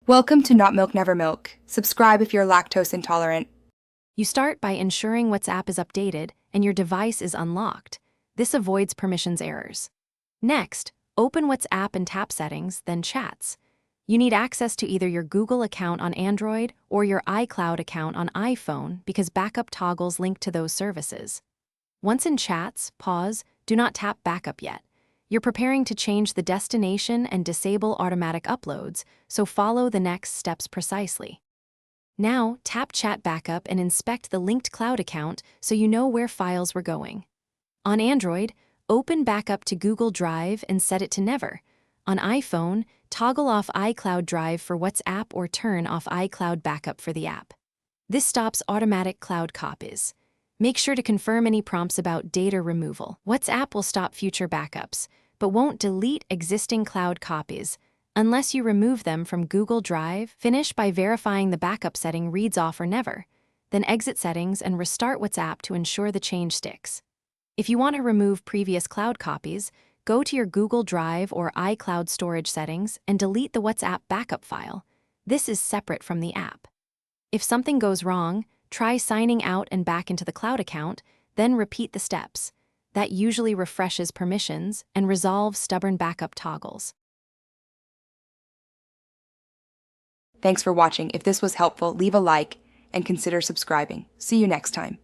Welcome to Not Milk Never Milk. Subscribe if you're lactose intolerant. You start by ensuring WhatsApp is updated and your device is unlocked. This avoids permissions errors. Next, open WhatsApp and tap Settings, then Chats. You need access to either your Google account on Android or your iCloud account on iPhone because backup toggles link to those services. Once in Chats, pause, do not tap Backup yet. You're preparing to change the destination and disable automatic uploads, so follow the next steps precisely. Now, tap Chat Backup and inspect the linked cloud account so you know where files were going. On Android, open Backup to Google Drive and set it to Never. On iPhone, toggle off iCloud Drive for WhatsApp or turn off iCloud Backup for the app. This stops automatic cloud copies. Make sure to confirm any prompts about data removal. WhatsApp will stop future backups, but won't delete existing cloud copies unless you remove them from Google Drive. Finish by verifying the backup setting reads off or never. Then exit Settings and restart WhatsApp to ensure the change sticks. If you want to remove previous cloud copies, go to your Google Drive or iCloud storage settings and delete the WhatsApp backup file. This is separate from the app. If something goes wrong, try signing out and back into the cloud account, then repeat the steps. That usually refreshes permissions and resolves stubborn backup toggles. Thanks for watching. If this was helpful, leave a like and consider subscribing. See you next time.